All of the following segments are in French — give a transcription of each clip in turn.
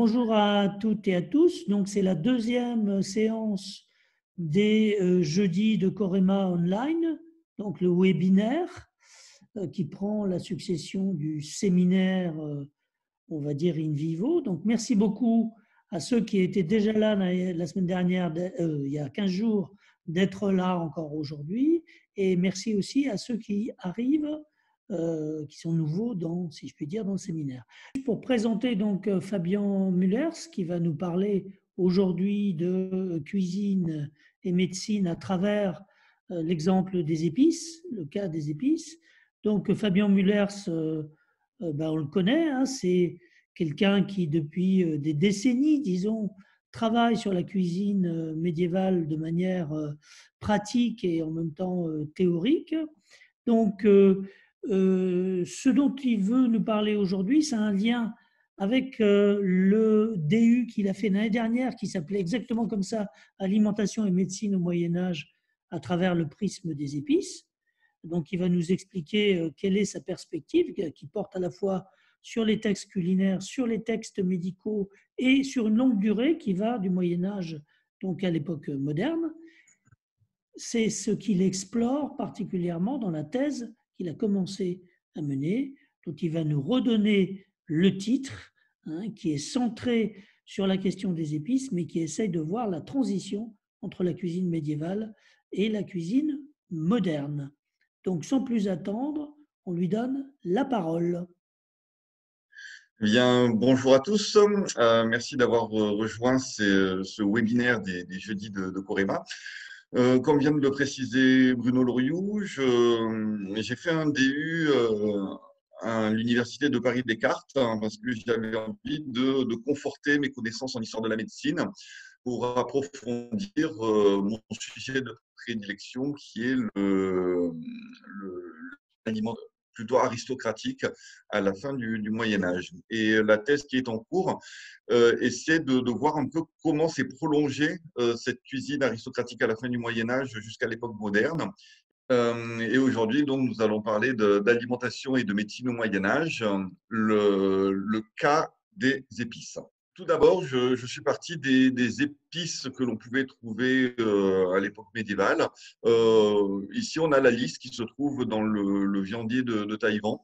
Bonjour à toutes et à tous. Donc, c'est la deuxième séance des jeudis de Corema Online, donc le webinaire qui prend la succession du séminaire, on va dire in vivo. Donc, merci beaucoup à ceux qui étaient déjà là la semaine dernière, il y a 15 jours, d'être là encore aujourd'hui. Et merci aussi à ceux qui arrivent, qui sont nouveaux dans, si je puis dire, dans le séminaire. Pour présenter donc Fabien Müllers, qui va nous parler aujourd'hui de cuisine et médecine à travers l'exemple des épices, le cas des épices. Donc Fabien Müllers, on le connaît, hein, c'est quelqu'un qui depuis des décennies, disons, travaille sur la cuisine médiévale de manière pratique et en même temps théorique. Donc, ce dont il veut nous parler aujourd'hui, c'est un lien avec le DU qu'il a fait l'année dernière, qui s'appelait exactement comme ça, Alimentation et médecine au Moyen-Âge à travers le prisme des épices. Donc, il va nous expliquer quelle est sa perspective, qui porte à la fois sur les textes culinaires, sur les textes médicaux et sur une longue durée qui va du Moyen-Âge donc à l'époque moderne. C'est ce qu'il explore particulièrement dans la thèse qu'il a commencé à mener, dont il va nous redonner le titre, hein, qui est centré sur la question des épices, mais qui essaye de voir la transition entre la cuisine médiévale et la cuisine moderne. Donc, sans plus attendre, on lui donne la parole. Bien, bonjour à tous. Merci d'avoir rejoint ce webinaire des jeudis de Corema. Comme vient de le préciser Bruno Loriou, j'ai fait un DU à l'Université de Paris-Descartes parce que j'avais envie de conforter mes connaissances en histoire de la médecine pour approfondir mon sujet de prédilection qui est l'aliment plutôt aristocratique à la fin du Moyen Âge. Et la thèse qui est en cours essaie de voir un peu comment s'est prolongée cette cuisine aristocratique à la fin du Moyen Âge jusqu'à l'époque moderne. Et aujourd'hui, donc, nous allons parler d'alimentation et de médecine au Moyen Âge, le cas des épices. Tout d'abord, je suis parti des épices que l'on pouvait trouver à l'époque médiévale. Ici, on a la liste qui se trouve dans le viandier de Taïwan.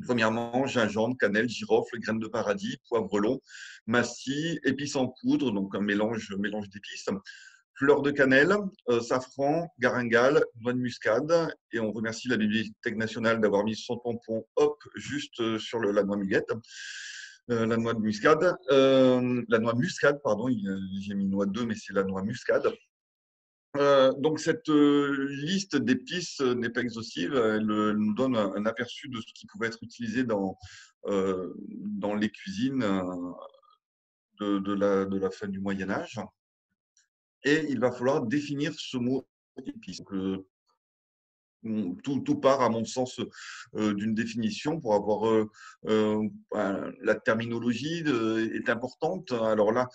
Premièrement, gingembre, cannelle, girofle, graines de paradis, poivre long, massis, épices en poudre, donc un mélange d'épices, fleurs de cannelle, safran, garingale, noix de muscade. Et on remercie la Bibliothèque nationale d'avoir mis son tampon hop juste sur la noix muguette. La noix de muscade, la noix muscade, pardon, j'ai mis noix 2, mais c'est la noix muscade. Donc cette liste d'épices n'est pas exhaustive, elle nous donne un aperçu de ce qui pouvait être utilisé dans les cuisines de la fin du Moyen Âge. Et il va falloir définir ce mot épice. Tout part, à mon sens, d'une définition pour avoir la terminologie est importante. Alors là,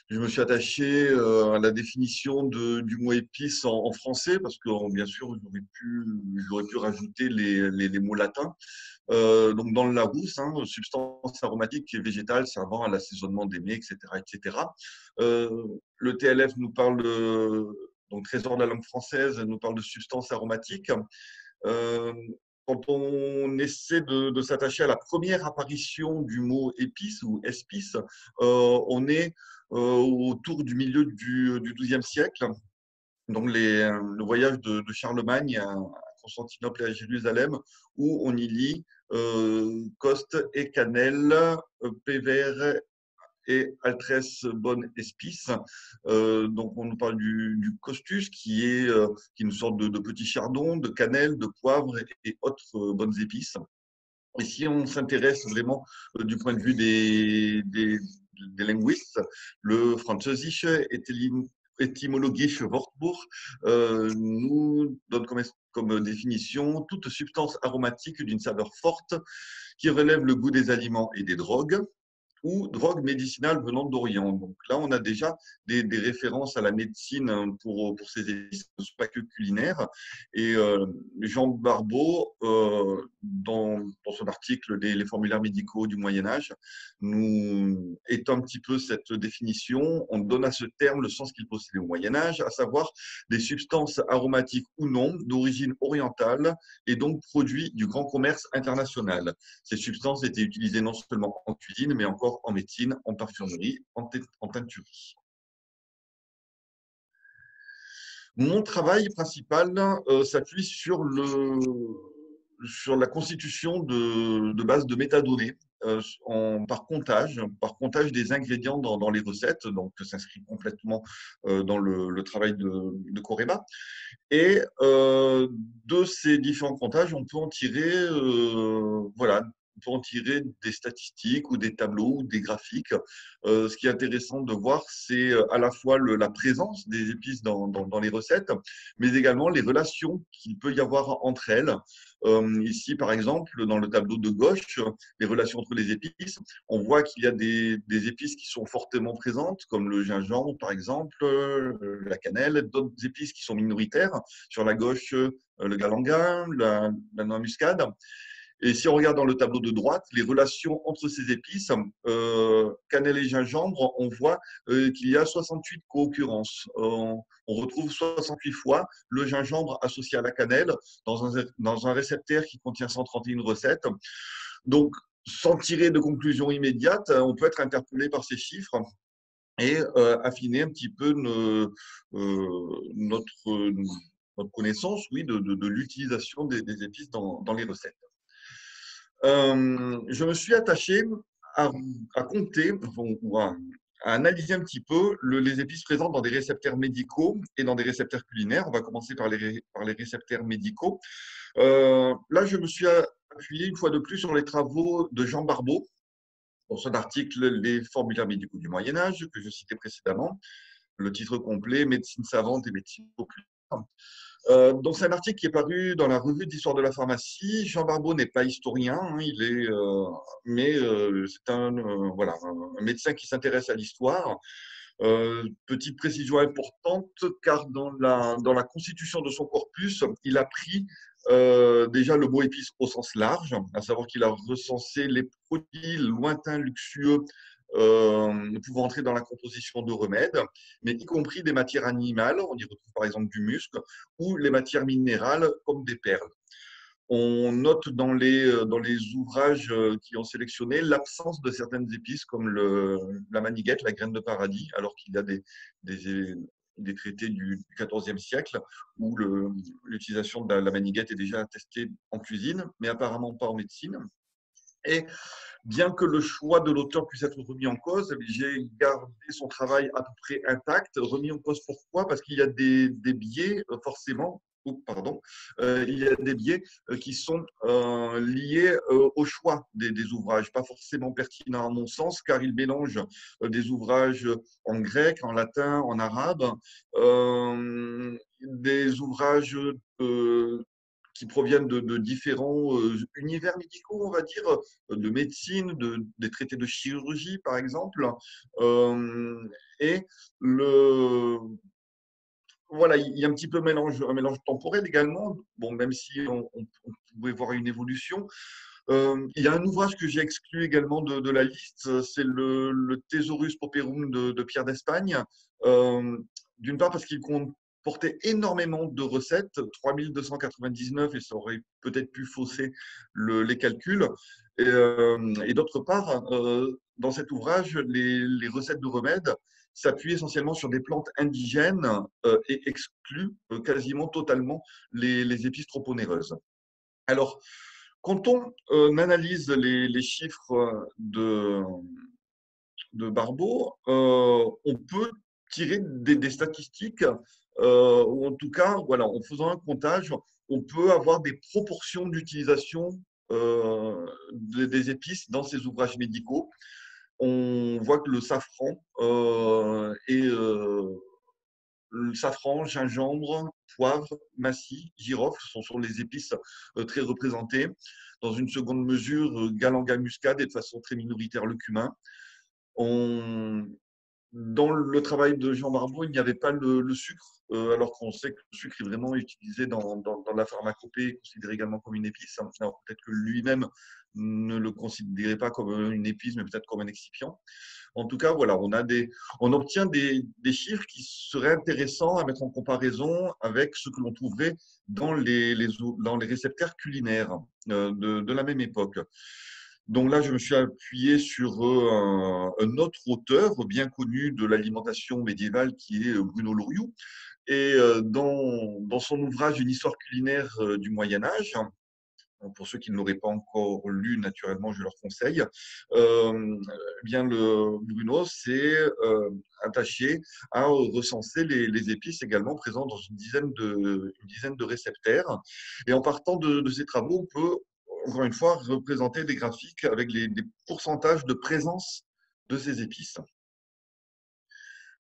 je me suis attaché à la définition du mot épice en français parce que, bien sûr, j'aurais pu rajouter les mots latins. Donc, dans le Larousse, hein, substance aromatique et végétale servant à l'assaisonnement des mets, etc., etc. Le TLF nous parle donc Trésor de la langue française nous parle de substances aromatiques. Quand on essaie de s'attacher à la première apparition du mot épice ou espice, on est autour du milieu du XIIe siècle. Donc le voyage de Charlemagne à Constantinople et à Jérusalem, où on y lit coste et cannelle, pévère et altresse bonne espice. Donc on nous parle du costus qui est une sorte de petit chardon, de cannelle, de poivre et autres bonnes épices. Et si on s'intéresse vraiment du point de vue des linguistes, le französische étymologische Wortbuch nous donne comme définition toute substance aromatique d'une saveur forte qui relève le goût des aliments et des drogues, ou drogues médicinales venant d'Orient. Donc là, on a déjà des références à la médecine pour ces épices, pas que culinaires. Et Jean Barbeau, dans son article les formulaires médicaux du Moyen-Âge, nous étend un petit peu cette définition. On donne à ce terme le sens qu'il possédait au Moyen-Âge, à savoir des substances aromatiques ou non d'origine orientale et donc produits du grand commerce international. Ces substances étaient utilisées non seulement en cuisine, mais encore en médecine, en parfumerie, en teinturerie. Mon travail principal s'appuie sur la constitution de bases de métadonnées par comptage des ingrédients dans les recettes. Donc, ça s'inscrit complètement dans le travail de Coreba. Et de ces différents comptages, on peut en tirer, voilà, on peut en tirer des statistiques ou des tableaux ou des graphiques. Ce qui est intéressant de voir, c'est à la fois la présence des épices dans les recettes, mais également les relations qu'il peut y avoir entre elles. Ici, par exemple, dans le tableau de gauche, les relations entre les épices, on voit qu'il y a des épices qui sont fortement présentes, comme le gingembre, par exemple, la cannelle, d'autres épices qui sont minoritaires. Sur la gauche, le galangal, la noix muscade. Et si on regarde dans le tableau de droite, les relations entre ces épices, cannelle et gingembre, on voit qu'il y a 68 co-occurrences. On retrouve 68 fois le gingembre associé à la cannelle dans un réceptaire qui contient 131 recettes. Donc, sans tirer de conclusion immédiate, on peut être interpellé par ces chiffres et affiner un petit peu notre connaissance, oui, de l'utilisation des épices dans les recettes. Je me suis attaché à compter ou à analyser un petit peu les épices présentes dans des récepteurs médicaux et dans des récepteurs culinaires. On va commencer par les récepteurs médicaux. Là, je me suis appuyé une fois de plus sur les travaux de Jean Barbeau, dans son article Les formulaires médicaux du Moyen-Âge, que je citais précédemment. Le titre complet, Médecine savante et médecine populaire. Donc, c'est un article qui est paru dans la revue d'histoire de la pharmacie. Jean Barbeau n'est pas historien, hein, mais c'est voilà, un médecin qui s'intéresse à l'histoire. Petite précision importante, car dans la constitution de son corpus, il a pris déjà le mot épice au sens large, à savoir qu'il a recensé les produits lointains, luxueux, pouvant entrer dans la composition de remèdes, mais y compris des matières animales, on y retrouve par exemple du musc, ou les matières minérales comme des perles. On note dans les ouvrages qui ont sélectionné l'absence de certaines épices comme la maniguette, la graine de paradis, alors qu'il y a des traités du XIVe siècle où l'utilisation de la maniguette est déjà attestée en cuisine, mais apparemment pas en médecine. Et bien que le choix de l'auteur puisse être remis en cause, j'ai gardé son travail à peu près intact. Remis en cause pourquoi? Parce qu'il y a des biais, forcément, il y a des biais qui sont liés au choix des ouvrages, pas forcément pertinents à mon sens, car il mélange des ouvrages en grec, en latin, en arabe, des ouvrages qui proviennent de différents univers médicaux, on va dire, de médecine, des traités de chirurgie, par exemple. Et voilà, il y a un petit peu un mélange temporel également, bon, même si on pouvait voir une évolution. Il y a un ouvrage que j'ai exclu également de la liste, c'est le Thesaurus Pauperum de Pierre d'Espagne. D'une part parce qu'il comportait énormément de recettes, 3299, et ça aurait peut-être pu fausser les calculs. Et d'autre part, dans cet ouvrage, les recettes de remèdes s'appuient essentiellement sur des plantes indigènes et excluent quasiment totalement les épices trop onéreuses. Alors, quand on analyse les chiffres de Barbeau, on peut tirer des statistiques, ou en tout cas, voilà, en faisant un comptage, on peut avoir des proportions d'utilisation des épices dans ces ouvrages médicaux. On voit que le safran gingembre, poivre, massis, girofle sont les épices très représentées. Dans une seconde mesure, galanga muscade et de façon très minoritaire le cumin. Dans le travail de Jean Barbeau, il n'y avait pas le sucre, alors qu'on sait que le sucre est vraiment utilisé dans la pharmacopée, considéré également comme une épice. Alors peut-être que lui-même ne le considérait pas comme une épice, mais peut-être comme un excipient. En tout cas, voilà, on obtient des chiffres qui seraient intéressants à mettre en comparaison avec ce que l'on trouverait dans les réceptaires culinaires de la même époque. Donc là, je me suis appuyé sur un autre auteur bien connu de l'alimentation médiévale qui est Bruno Loriot. Et dans son ouvrage Une histoire culinaire du Moyen Âge, pour ceux qui ne l'auraient pas encore lu, naturellement, je leur conseille. Bien le Bruno s'est attaché à recenser les épices également présentes dans une dizaine de réceptaires. Et en partant de ces travaux, on peut encore une fois représenter des graphiques avec des pourcentages de présence de ces épices.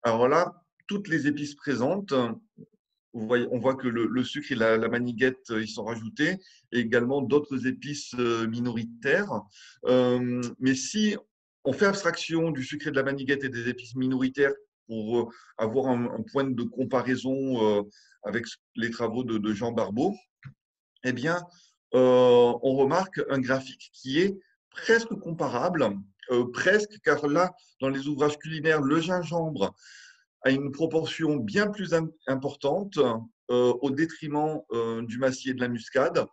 Alors là, toutes les épices présentes, on voit que le sucre et la maniguette, ils sont rajoutés, et également d'autres épices minoritaires. Mais si on fait abstraction du sucre et de la maniguette et des épices minoritaires pour avoir un point de comparaison avec les travaux de Jean Barbeau, eh bien, on remarque un graphique qui est presque comparable, presque, car là, dans les ouvrages culinaires, le gingembre à une proportion bien plus importante au détriment du massier et de la muscade.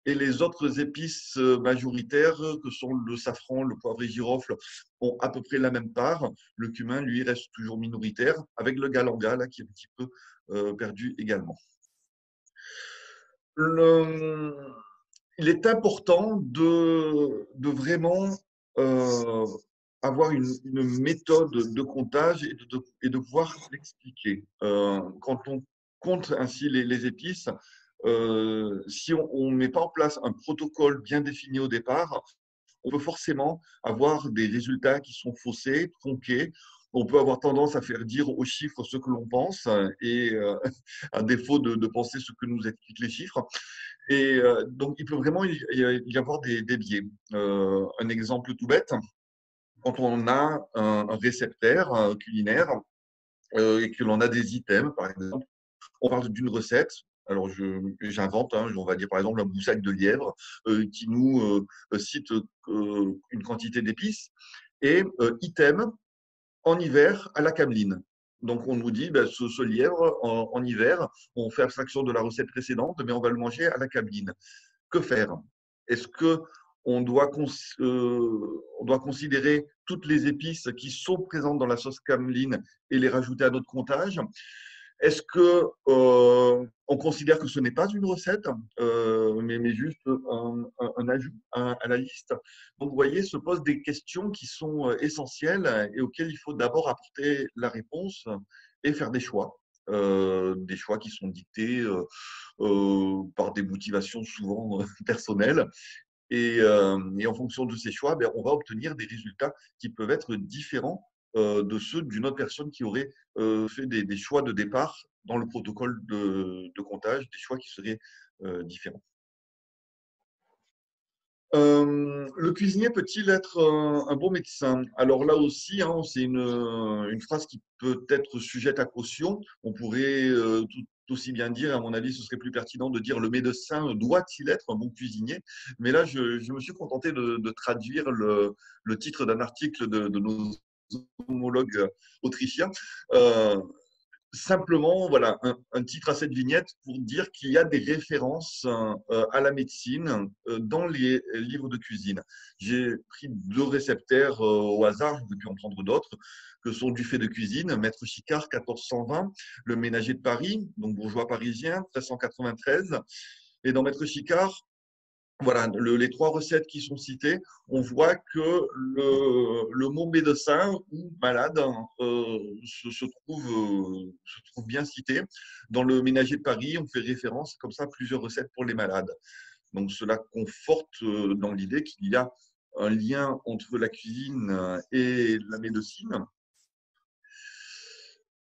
Et les autres épices majoritaires, que sont le safran, le poivre et girofle, ont à peu près la même part. Le cumin, lui, reste toujours minoritaire, avec le galanga, là, qui est un petit peu perdu également. Il est important de vraiment avoir une méthode de comptage et de pouvoir l'expliquer. Quand on compte ainsi les épices, si on ne met pas en place un protocole bien défini au départ, on peut forcément avoir des résultats qui sont faussés, tronqués. On peut avoir tendance à faire dire aux chiffres ce que l'on pense et à défaut de penser ce que nous expliquent les chiffres. Et donc, il peut vraiment y avoir des biais. Un exemple tout bête, quand on a un réceptaire culinaire et que l'on a des items, par exemple, on parle d'une recette. Alors, j'invente, on va dire par exemple un boussac de lièvre qui nous cite une quantité d'épices et item en hiver à la cameline. Donc, on nous dit, ben, ce lièvre, en hiver, on fait abstraction de la recette précédente, mais on va le manger à la cameline. Que faire? Est-ce on doit considérer toutes les épices qui sont présentes dans la sauce cameline et les rajouter à notre comptage? Est-ce que on considère que ce n'est pas une recette, mais juste un ajout à la liste? Donc, vous voyez, se posent des questions qui sont essentielles et auxquelles il faut d'abord apporter la réponse et faire des choix qui sont dictés par des motivations souvent personnelles. Et en fonction de ces choix, ben, on va obtenir des résultats qui peuvent être différents de ceux d'une autre personne qui aurait fait des choix de départ dans le protocole de comptage, des choix qui seraient différents. Le cuisinier peut-il être un bon médecin? Alors là aussi, c'est une phrase qui peut être sujette à caution. On pourrait tout aussi bien dire, à mon avis, ce serait plus pertinent de dire le médecin doit-il être un bon cuisinier? Mais là, je me suis contenté de traduire le titre d'un article de nos homologues autrichiens. Simplement, voilà, un titre à cette vignette pour dire qu'il y a des références à la médecine dans les livres de cuisine. J'ai pris deux réceptaires au hasard, je pu en prendre d'autres, que sont Dufay de cuisine, Maître Chicard, 1420, Le Ménager de Paris, donc bourgeois parisien, 1393. Et dans Maître Chicard, voilà, les trois recettes qui sont citées, on voit que le mot médecin ou malade se trouve bien cité. Dans le Ménager de Paris, on fait référence comme ça à plusieurs recettes pour les malades. Donc cela conforte dans l'idée qu'il y a un lien entre la cuisine et la médecine.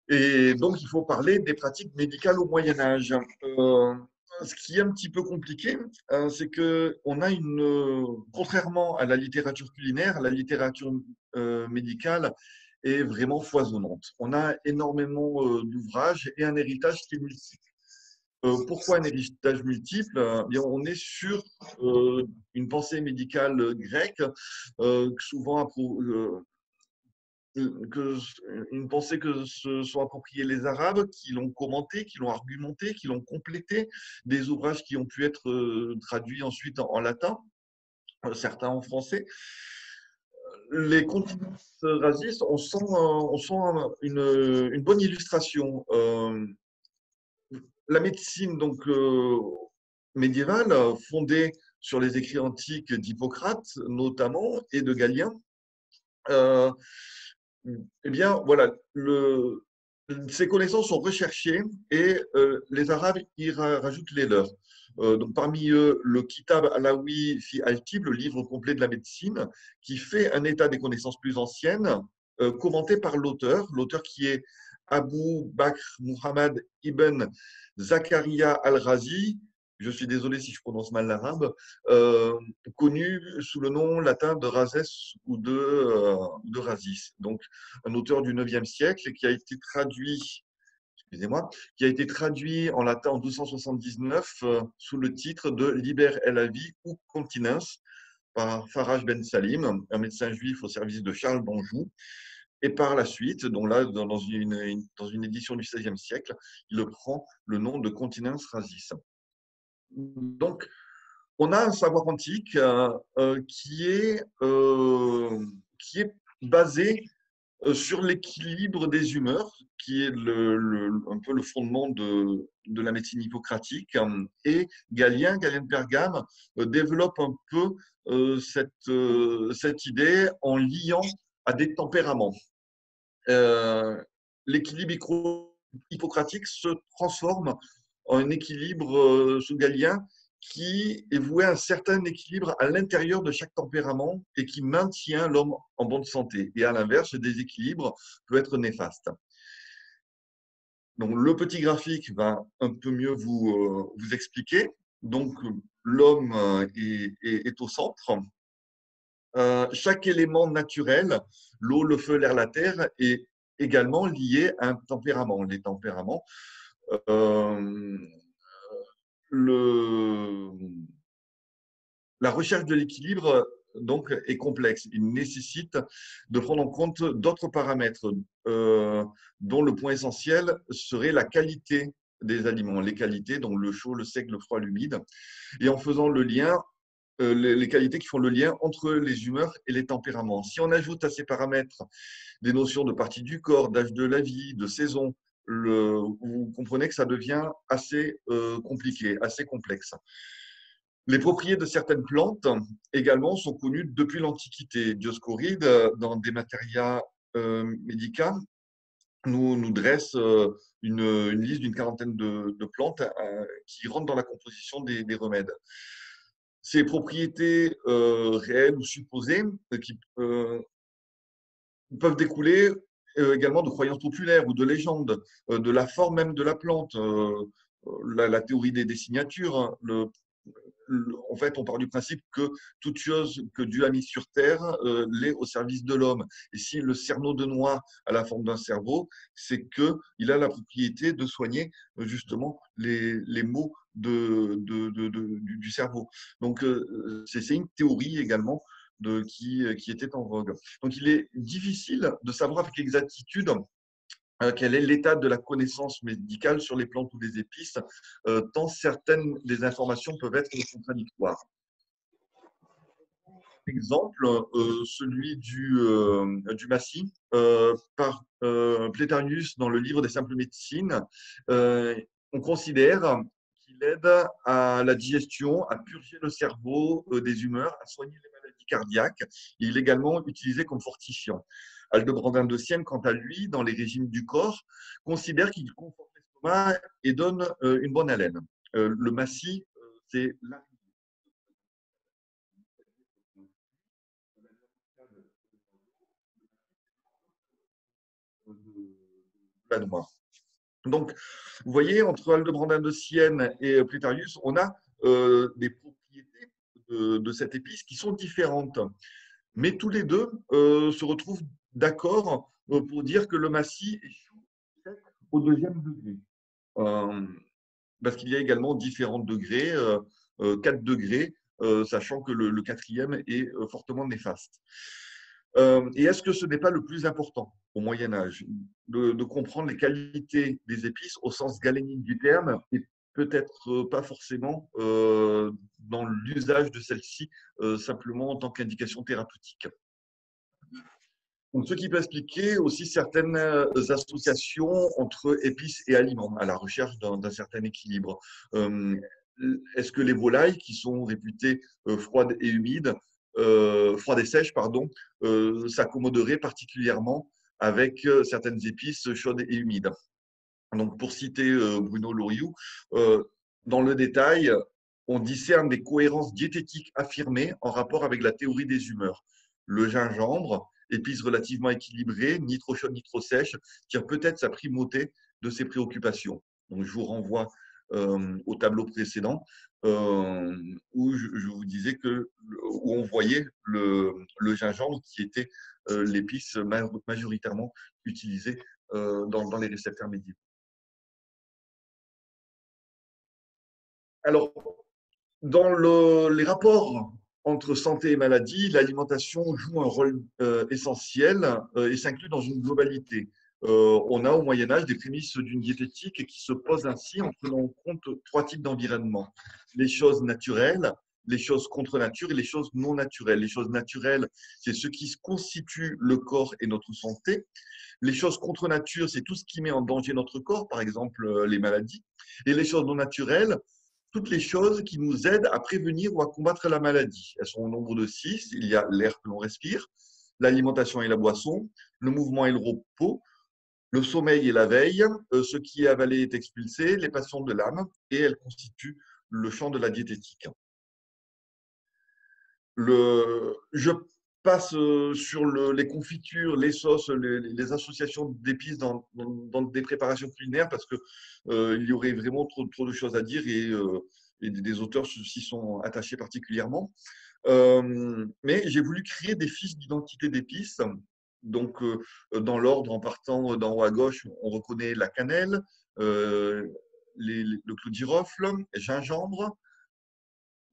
Et donc, il faut parler des pratiques médicales au Moyen Âge. ce qui est un petit peu compliqué, c'est que on a contrairement à la littérature culinaire, la littérature médicale est vraiment foisonnante. On a énormément d'ouvrages et un héritage qui est multiple. Pourquoi un héritage multiple? Bien, on est sur une pensée médicale grecque, souvent que une pensée que se sont appropriés les Arabes, qui l'ont commenté, qui l'ont argumenté, qui l'ont complété, des ouvrages qui ont pu être traduits ensuite en latin, certains en français. Les continences racistes, on sent une bonne illustration. La médecine donc médiévale, fondée sur les écrits antiques d'Hippocrate notamment et de Galien, euh, eh bien, voilà, ces connaissances sont recherchées et les Arabes y rajoutent les leurs. Donc, parmi eux, le Kitab Alaoui fi al-Tib, le livre complet de la médecine, qui fait un état des connaissances plus anciennes, commenté par l'auteur qui est Abu Bakr Muhammad ibn Zakaria al-Razi. Je suis désolé si je prononce mal l'arabe, connu sous le nom latin de Rhazès ou de Razis. Donc, un auteur du IXe siècle qui a été traduit, excusez-moi, qui a été traduit en latin en 1279 sous le titre de Liber el Vie ou Continence par Faraj Ben Salim, un médecin juif au service de Charles d'Anjou. Et par la suite, donc là, dans une édition du XVIe siècle, il prend le nom de Continence Razis. Donc, on a un savoir antique qui est basé sur l'équilibre des humeurs, qui est un peu le fondement de la médecine hippocratique. Et Galien de Pergame, développe un peu cette idée en liant à des tempéraments. L'équilibre hippocratique se transforme en un équilibre sous Galien qui est voué à un certain équilibre à l'intérieur de chaque tempérament et qui maintient l'homme en bonne santé. Et à l'inverse, ce déséquilibre peut être néfaste. Donc, le petit graphique va un peu mieux vous expliquer. Donc, l'homme est au centre. Chaque élément naturel, l'eau, le feu, l'air, la terre, est également lié à un tempérament. Les tempéraments, euh, le, la recherche de l'équilibre donc est complexe. Il nécessite de prendre en compte d'autres paramètres, dont le point essentiel serait la qualité des aliments, les qualités, donc le chaud, le sec, le froid, l'humide, et en faisant le lien, les qualités qui font le lien entre les humeurs et les tempéraments. Si on ajoute à ces paramètres des notions de partie du corps, d'âge de la vie, de saison, vous comprenez que ça devient assez compliqué, assez complexe. Les propriétés de certaines plantes également sont connues depuis l'Antiquité. Dioscoride, dans des Materia Medica, nous dresse une liste d'une quarantaine de plantes qui rentrent dans la composition des remèdes. Ces propriétés réelles ou supposées qui peuvent découler également de croyances populaires ou de légendes, de la forme même de la plante, la théorie des signatures. Hein, en fait, on part du principe que toute chose que Dieu a mise sur terre l'est au service de l'homme. Et si le cerneau de noix a la forme d'un cerveau, c'est qu'il a la propriété de soigner justement les maux du cerveau. Donc, c'est une théorie également qui était en vogue. Donc, il est difficile de savoir avec exactitude quel est l'état de la connaissance médicale sur les plantes ou les épices, tant certaines des informations peuvent être contradictoires. Exemple, celui du Massy, par Plétanius dans le livre des simples médecines. On considère qu'il aide à la digestion, à purger le cerveau des humeurs, à soigner les maladies cardiaques. Il est également utilisé comme fortifiant. Aldebrandin de Sienne, quant à lui, dans les régimes du corps, considère qu'il conforte l'estomac et donne une bonne haleine. Le Massy, c'est la noix. Donc, vous voyez, entre Aldebrandin de Sienne et Plétarius, on a des propriétés de cette épice qui sont différentes. Mais tous les deux se retrouvent d'accord pour dire que le massy est au deuxième degré. Parce qu'il y a également différents degrés, 4 degrés, sachant que le quatrième est fortement néfaste. Et est-ce que ce n'est pas le plus important au Moyen Âge de comprendre les qualités des épices au sens galénique du terme et peut-être pas forcément dans l'usage de celles-ci simplement en tant qu'indication thérapeutique. Donc, ce qui peut expliquer aussi certaines associations entre épices et aliments à la recherche d'un certain équilibre. Est-ce que les volailles, qui sont réputées froides et humides, froides et sèches, pardon, s'accommoderaient particulièrement avec certaines épices chaudes et humides? Donc, pour citer Bruno Loriot, dans le détail, on discerne des cohérences diététiques affirmées en rapport avec la théorie des humeurs. Le gingembre, épice relativement équilibrée, ni trop chaude ni trop sèche, tire peut-être sa primauté de ses préoccupations. Donc, je vous renvoie au tableau précédent où je vous disais où on voyait le gingembre qui était l'épice majoritairement utilisée dans les récepteurs médiévaux. Alors, dans les rapports entre santé et maladie, l'alimentation joue un rôle essentiel et s'inclut dans une globalité. On a au Moyen Âge des prémices d'une diététique qui se pose ainsi en prenant en compte 3 types d'environnement. Les choses naturelles, les choses contre nature et les choses non naturelles. Les choses naturelles, c'est ce qui constitue le corps et notre santé. Les choses contre nature, c'est tout ce qui met en danger notre corps, par exemple les maladies. Et les choses non naturelles, toutes les choses qui nous aident à prévenir ou à combattre la maladie. Elles sont au nombre de 6. Il y a l'air que l'on respire, l'alimentation et la boisson, le mouvement et le repos, le sommeil et la veille, ce qui est avalé est expulsé, les passions de l'âme, et elles constituent le champ de la diététique. Je passe sur les confitures, les sauces, les associations d'épices dans des préparations culinaires parce que il y aurait vraiment trop de choses à dire et des auteurs s'y sont attachés particulièrement. Mais j'ai voulu créer des fiches d'identité d'épices. Donc, dans l'ordre, en partant d'en haut à gauche, on reconnaît la cannelle, le clou de girofle, gingembre,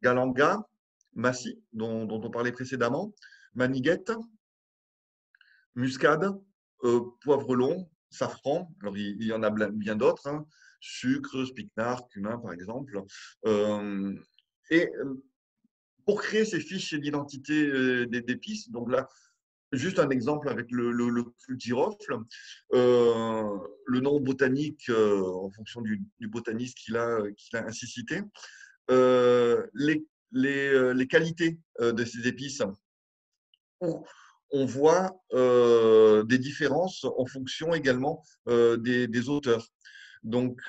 galanga, massis, dont on parlait précédemment, maniguette, muscade, poivre long, safran. Alors, il y en a bien d'autres, hein, sucre, spikenard, cumin, par exemple. Et pour créer ces fiches d'identité d'épices, donc là, juste un exemple avec le clou de girofle, le nom botanique, en fonction du botaniste qu'il a ainsi cité, les qualités de ces épices, où on voit des différences en fonction également des auteurs. Donc,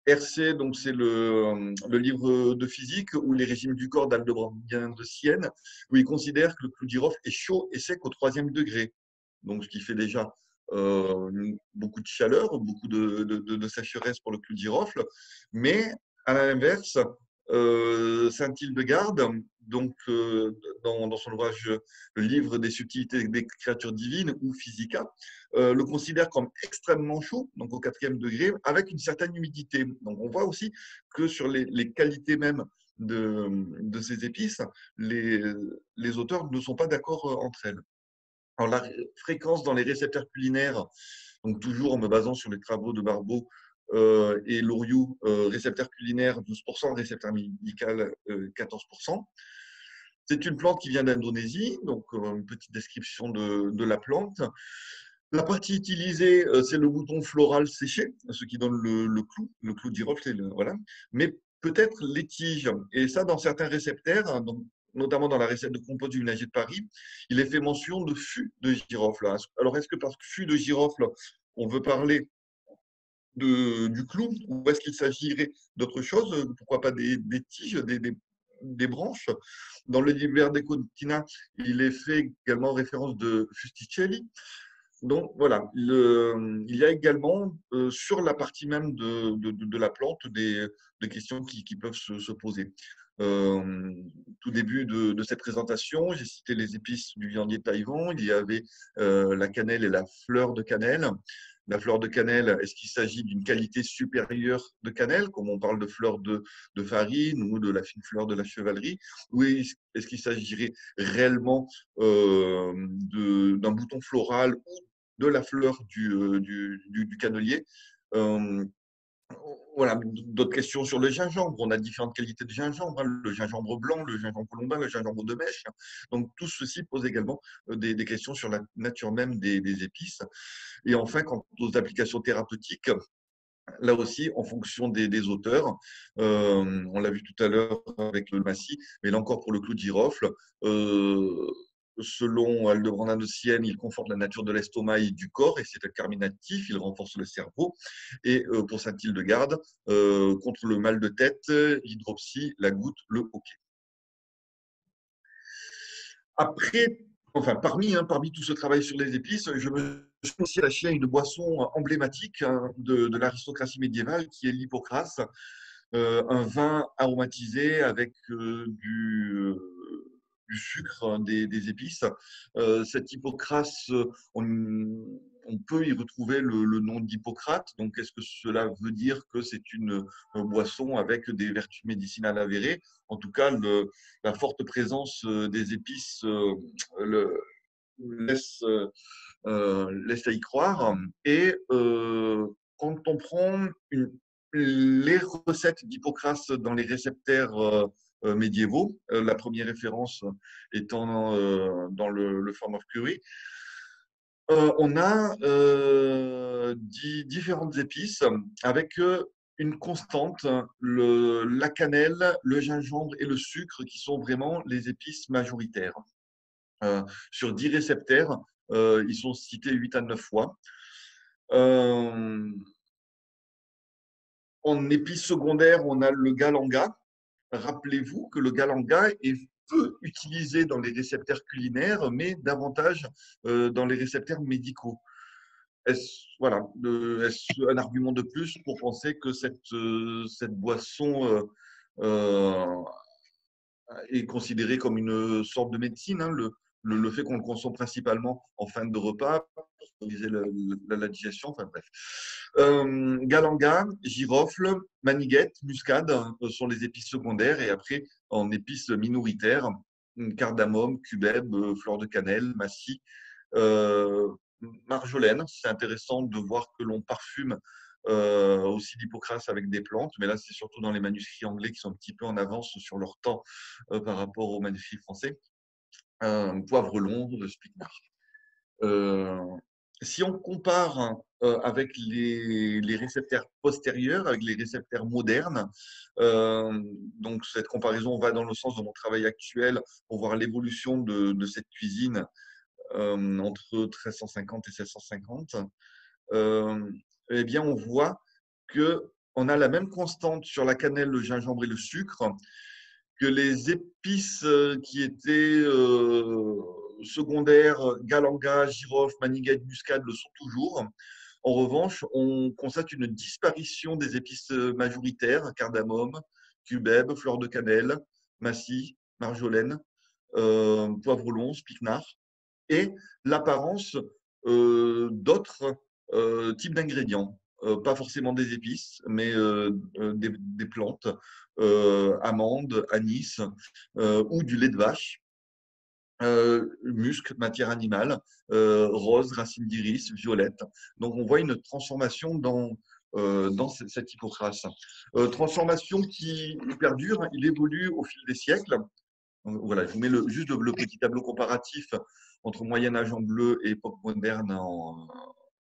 RC, donc c'est le livre de physique ou les régimes du corps d'Aldebrandin de Sienne, où il considère que le clou de girofle est chaud et sec au 3e degré. Donc, ce qui fait déjà beaucoup de chaleur, beaucoup de sécheresse pour le clou de girofle. Mais à l'inverse, Saint-Hildegarde, donc dans son ouvrage Le livre des subtilités des créatures divines ou Physica, le considère comme extrêmement chaud, donc au 4e degré, avec une certaine humidité. Donc on voit aussi que sur les qualités même de ces épices, les auteurs ne sont pas d'accord entre elles. Alors, la fréquence dans les récepteurs culinaires, donc toujours en me basant sur les travaux de Barbeau et Loriot, récepteurs culinaires 12%, récepteurs médical 14%. C'est une plante qui vient d'Indonésie, donc une petite description de la plante. La partie utilisée, c'est le bouton floral séché, ce qui donne le clou de girofle, voilà. Mais peut-être les tiges. Et ça, dans certains récepteurs, hein, donc, notamment dans la recette de compote du vinaigre de Paris, il est fait mention de fût de girofle. Alors, est-ce que par fût de girofle, on veut parler du clou ou est-ce qu'il s'agirait d'autre chose? Pourquoi pas des tiges, des branches? Dans le Liber de Cortina, il est fait également référence de fusticelli. Donc voilà, il y a également sur la partie même de la plante des questions qui peuvent se poser. Tout début de cette présentation, j'ai cité les épices du viandier de Taïwan. Il y avait la cannelle et la fleur de cannelle. La fleur de cannelle, est-ce qu'il s'agit d'une qualité supérieure de cannelle, comme on parle de fleur de farine ou de la fine fleur de la chevalerie, ou est-ce qu'il s'agirait réellement d'un bouton floral ou de la fleur du cannelier? Euh, voilà, d'autres questions sur le gingembre. On a différentes qualités de gingembre, hein, le gingembre blanc, le gingembre colombin, le gingembre de mèche. Donc, tout ceci pose également des questions sur la nature même des épices. Et enfin, quant aux applications thérapeutiques, là aussi, en fonction des auteurs, on l'a vu tout à l'heure avec le massis, mais là encore pour le clou de girofle, selon Aldebrandin de Sienne, il conforte la nature de l'estomac et du corps, et c'est un carminatif, il renforce le cerveau. Et pour Saint-Hildegarde, contre le mal de tête, l'hydropsie, la goutte, le hoquet. Après, enfin, parmi tout ce travail sur les épices, je me suis aussi attaché à une boisson emblématique de l'aristocratie médiévale qui est l'hypocrase, un vin aromatisé avec du sucre, hein, des épices. Cette hypocrase, on peut y retrouver le nom d'Hippocrate. Donc, est-ce que cela veut dire que c'est une boisson avec des vertus médicinales avérées? En tout cas, la forte présence des épices laisse, laisse à y croire. Et quand on prend les recettes d'Hippocrate dans les réceptaires médiévaux, la première référence étant dans le Form of Cury, on a différentes épices avec une constante, la cannelle, le gingembre et le sucre qui sont vraiment les épices majoritaires. Sur 10 réceptaires, ils sont cités 8 à 9 fois. En épices secondaires, on a le galanga. Rappelez-vous que le galanga est peu utilisé dans les réceptaires culinaires, mais davantage dans les réceptaires médicaux. Voilà, est-ce un argument de plus pour penser que cette boisson est considéré comme une sorte de médecine, hein, le fait qu'on le consomme principalement en fin de repas pour favoriser la digestion, enfin bref. Galanga, girofle, maniguette, muscade sont les épices secondaires et après en épices minoritaires, cardamome, cubeb, fleur de cannelle, massis, marjolaine. C'est intéressant de voir que l'on parfume aussi d'Hippocrate avec des plantes, mais là c'est surtout dans les manuscrits anglais qui sont un petit peu en avance sur leur temps par rapport aux manuscrits français. Poivre long, de spikenard. Si on compare avec les récepteurs postérieurs, avec les récepteurs modernes, donc cette comparaison va dans le sens de mon travail actuel pour voir l'évolution de cette cuisine entre 1350 et 1650. Eh bien, on voit qu'on a la même constante sur la cannelle, le gingembre et le sucre, que les épices qui étaient secondaires, galanga, girofle, maniguette, muscade, le sont toujours. En revanche, on constate une disparition des épices majoritaires, cardamome, cubeb, fleur de cannelle, massis, marjolaine, poivre long, spikenard, et l'apparence d'autres types d'ingrédients. Pas forcément des épices, mais des plantes, amandes, anis ou du lait de vache, musc, matière animale, rose, racine d'iris, violette. Donc on voit une transformation dans cette Hippocrate. Transformation qui perdure, il évolue au fil des siècles. Donc, voilà, je vous mets juste le petit tableau comparatif entre Moyen Âge en bleu et époque moderne en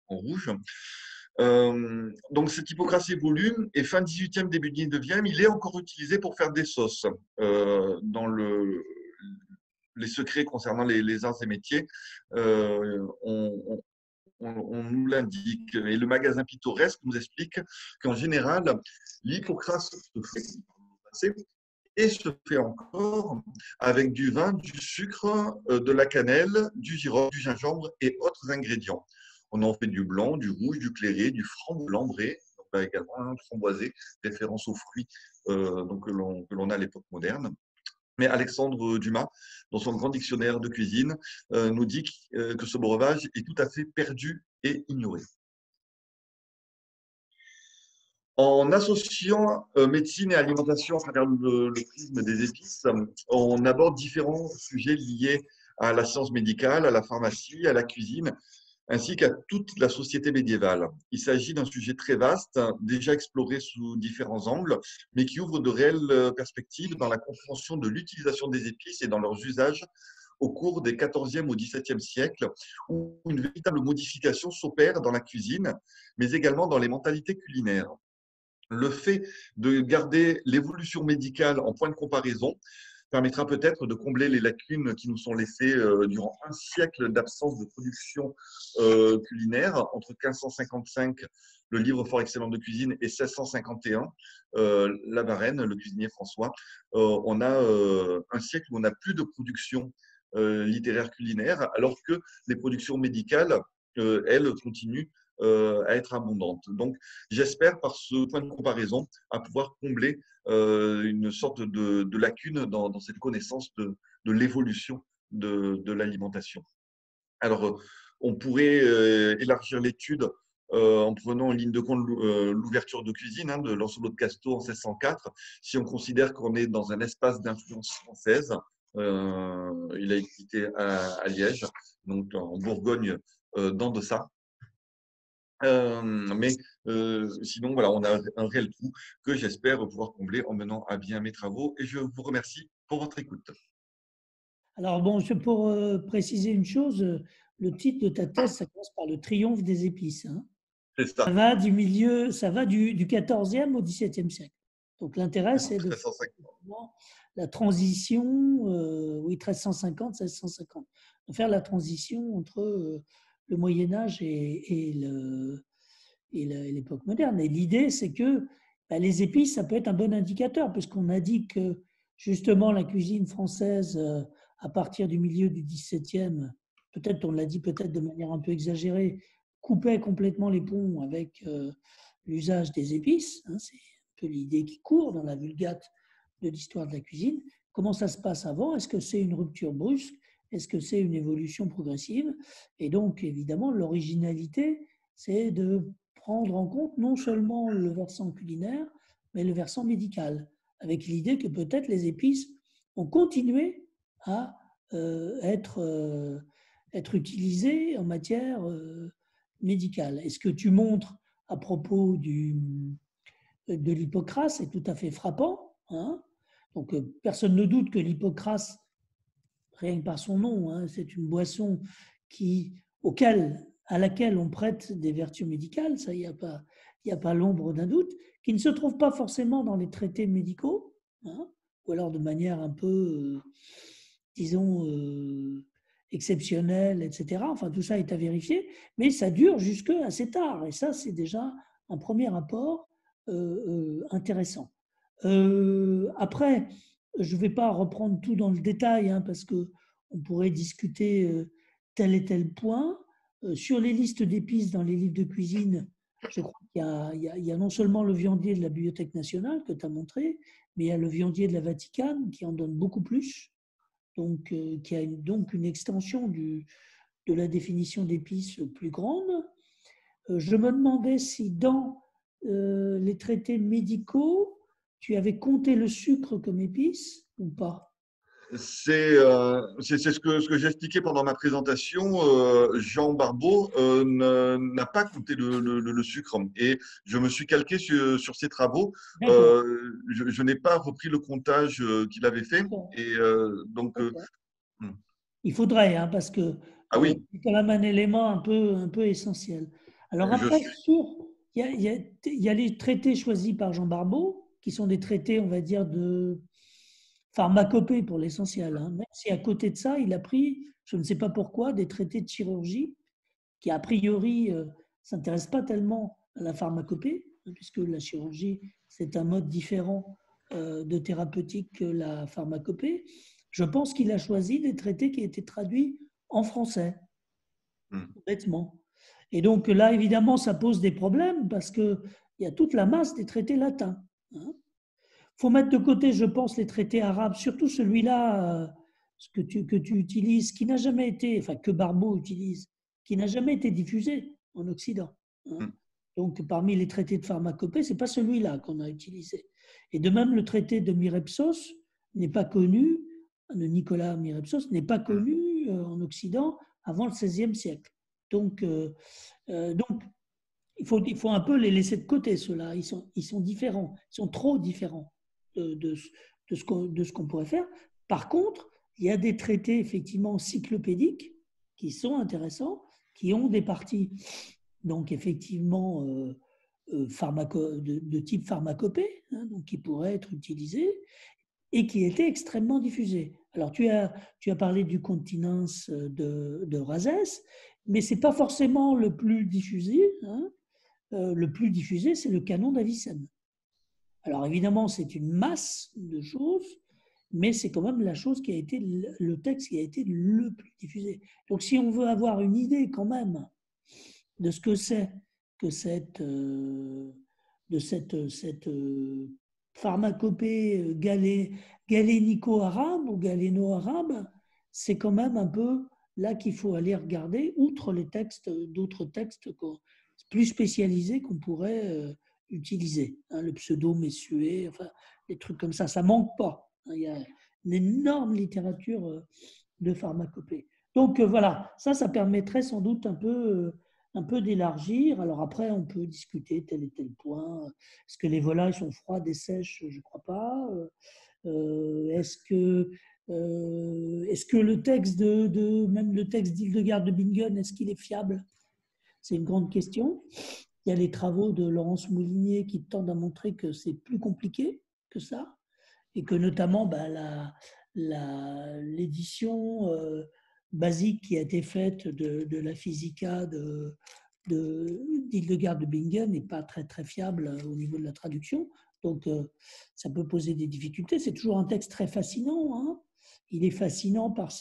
rouge. Donc cette Hippocrate évolue et fin 18e, début 19e, il est encore utilisé pour faire des sauces. Dans les secrets concernant les arts et métiers, on nous l'indique. Et le magasin pittoresque nous explique qu'en général, l'Hippocrate se fait et se fait encore avec du vin, du sucre, de la cannelle, du girofle, du gingembre et autres ingrédients. On en fait du blanc, du rouge, du clairé, du l'ambré, donc là également un framboisé, référence aux fruits donc que l'on a à l'époque moderne. Mais Alexandre Dumas, dans son grand dictionnaire de cuisine, nous dit que ce breuvage est tout à fait perdu et ignoré. En associant médecine et alimentation à travers le prisme des épices, on aborde différents sujets liés à la science médicale, à la pharmacie, à la cuisine, ainsi qu'à toute la société médiévale. Il s'agit d'un sujet très vaste, déjà exploré sous différents angles, mais qui ouvre de réelles perspectives dans la compréhension de l'utilisation des épices et dans leurs usages au cours des XIVe au XVIIe siècle, où une véritable modification s'opère dans la cuisine, mais également dans les mentalités culinaires. Le fait de garder l'évolution médicale en point de comparaison permettra peut-être de combler les lacunes qui nous sont laissées durant un siècle d'absence de production culinaire. Entre 1555, le livre fort excellent de cuisine, et 1651, La Varenne, le cuisinier François, on a un siècle où on n'a plus de production littéraire culinaire, alors que les productions médicales, elles, continuent à être abondantes. Donc, j'espère, par ce point de comparaison, à pouvoir combler une sorte de lacune dans cette connaissance de l'évolution de l'alimentation. Alors, on pourrait élargir l'étude en prenant en ligne de compte l'ouverture de cuisine de Lancelot de Casteau en 1604. Si on considère qu'on est dans un espace d'influence française, il a été à Liège, donc en Bourgogne, dans Deçà. Mais sinon, voilà, on a un réel trou que j'espère pouvoir combler en menant à bien mes travaux. Et je vous remercie pour votre écoute. Alors bon, pour préciser une chose, le titre de ta thèse, ça commence par le triomphe des épices. Hein. C'est Ça ça. va du milieu, ça va du XIVe au XVIIe siècle. Donc l'intérêt, c'est de faire 1350. la transition, oui, 1350, 1650, de faire la transition entre le Moyen Âge et l'époque moderne. Et l'idée, c'est que les épices, ça peut être un bon indicateur, puisqu'on a dit que justement la cuisine française, à partir du milieu du XVIIe, peut-être, on l'a dit peut-être de manière un peu exagérée, coupait complètement les ponts avec l'usage des épices. Hein, c'est un peu l'idée qui court dans la Vulgate de l'histoire de la cuisine. Comment ça se passe avant? Est-ce que c'est une rupture brusque? Est-ce que c'est une évolution progressive? Et donc, évidemment, l'originalité, c'est de prendre en compte non seulement le versant culinaire, mais le versant médical, avec l'idée que peut-être les épices ont continué à être utilisées en matière médicale. Et ce que tu montres à propos de l'hypocrase est tout à fait frappant. Hein. Donc, personne ne doute que l'hypocrase, rien que par son nom, hein, c'est une boisson à laquelle on prête des vertus médicales, ça, il n'y a pas l'ombre d'un doute, qui ne se trouve pas forcément dans les traités médicaux, hein, ou alors de manière un peu, disons, exceptionnelle, etc. Enfin, tout ça est à vérifier, mais ça dure jusque assez tard, et ça, c'est déjà un premier rapport intéressant. Après, je ne vais pas reprendre tout dans le détail, hein, parce qu'on pourrait discuter tel et tel point. Sur les listes d'épices dans les livres de cuisine, je crois qu'il y a non seulement le viandier de la Bibliothèque nationale que tu as montré, mais il y a le viandier de la Vatican qui en donne beaucoup plus, donc qui a donc une extension de la définition d'épices plus grande. Je me demandais si dans les traités médicaux, tu avais compté le sucre comme épice ou pas? C'est ce que j'ai expliqué pendant ma présentation. Jean Barbeau n'a pas compté le sucre et je me suis calqué sur ses travaux. D'accord. Je n'ai pas repris le comptage qu'il avait fait et donc hmm. Il faudrait, hein, parce que Ah oui, c'est quand même un élément un peu essentiel. Alors je après, suis il y a les traités choisis par Jean Barbeau, qui sont des traités, on va dire, de pharmacopée pour l'essentiel. Hein. Même si à côté de ça, il a pris, je ne sais pas pourquoi, des traités de chirurgie qui, a priori, ne s'intéressent pas tellement à la pharmacopée, hein, puisque la chirurgie, c'est un mode différent de thérapeutique que la pharmacopée. Je pense qu'il a choisi des traités qui étaient traduits en français, bêtement. Et donc là, évidemment, ça pose des problèmes parce qu'il y a toute la masse des traités latins. Il faut mettre de côté, je pense, les traités arabes, surtout celui-là que tu utilises, qui n'a jamais été, enfin que Barbeau utilise, qui n'a jamais été diffusé en Occident. Donc parmi les traités de pharmacopée, ce n'est pas celui-là qu'on a utilisé. Et de même, le traité de Myrepsos n'est pas connu, de Nicolas Myrepsos n'est pas connu en Occident avant le XVIe siècle. Donc il faut un peu les laisser de côté, ceux-là. Ils sont différents, ils sont trop différents de ce qu'on pourrait faire. Par contre, il y a des traités effectivement encyclopédiques qui sont intéressants, qui ont des parties, donc effectivement, de type pharmacopée, donc qui pourraient être utilisés et qui étaient extrêmement diffusés. Alors, tu as parlé du continence de Razès, mais ce n'est pas forcément le plus diffusé. Le plus diffusé, c'est le canon d'Avicenne. Alors, évidemment, c'est une masse de choses, mais c'est quand même la chose qui a été le texte qui a été le plus diffusé. Donc, si on veut avoir une idée quand même de ce que c'est que cette pharmacopée galénico-arabe ou galéno-arabe, c'est quand même un peu là qu'il faut aller regarder, outre les textes, d'autres textes plus spécialisés qu'on pourrait utiliser. Le pseudo-messuet, enfin, des trucs comme ça manque pas. Il y a une énorme littérature de pharmacopée. Donc voilà, ça permettrait sans doute un peu d'élargir. Alors après, on peut discuter tel et tel point. Est-ce que les volailles sont froides et sèches? Je ne crois pas. Est-ce que le texte même le texte d'Hildegard de Bingen, est-ce qu'il est fiable? C'est une grande question. Il y a les travaux de Laurence Moulinier qui tendent à montrer que c'est plus compliqué que ça et que notamment l'édition basique qui a été faite de la Physica d'Hildegard de Bingen n'est pas très, très fiable au niveau de la traduction. Donc, ça peut poser des difficultés. C'est toujours un texte très fascinant. Il est fascinant par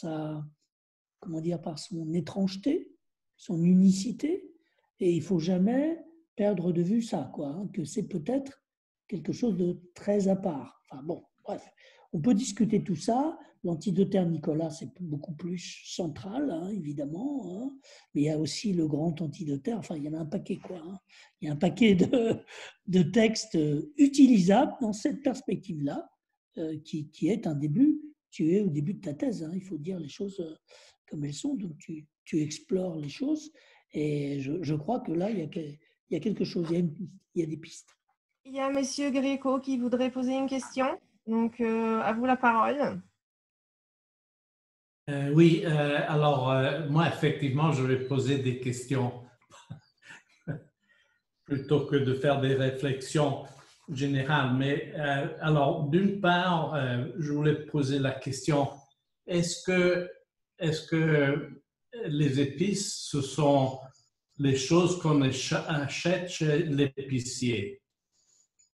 par son étrangeté, son unicité. Et il ne faut jamais perdre de vue ça, que c'est peut-être quelque chose de très à part. Enfin bon, bref. On peut discuter tout ça. L'antidotère Nicolas, c'est beaucoup plus central, évidemment. Mais il y a aussi le grand antidotère. Enfin, il y en a un paquet, Il y a un paquet de textes utilisables dans cette perspective-là, qui est un début. Tu es au début de ta thèse. Il faut dire les choses comme elles sont. Donc, tu explores les choses. Et je crois que là, il y a quelque chose. Il y a des pistes. Il y a Monsieur Gréco qui voudrait poser une question. Donc, à vous la parole. Oui, alors moi, effectivement, je vais poser des questions plutôt que de faire des réflexions générales. Mais alors, d'une part, je voulais poser la question, est-ce que les épices, ce sont les choses qu'on achète chez l'épicier?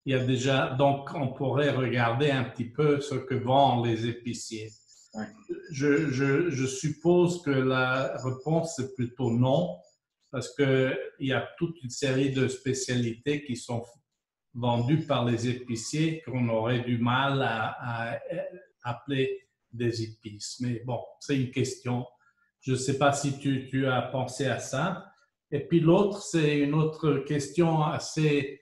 Il y a déjà, donc on pourrait regarder un petit peu ce que vendent les épiciers. Ouais. Je suppose que la réponse est plutôt non, parce qu'il y a toute une série de spécialités qui sont vendues par les épiciers qu'on aurait du mal à appeler des épices. Mais bon, c'est une question. Je ne sais pas si tu as pensé à ça. Et puis l'autre, c'est une autre question assez...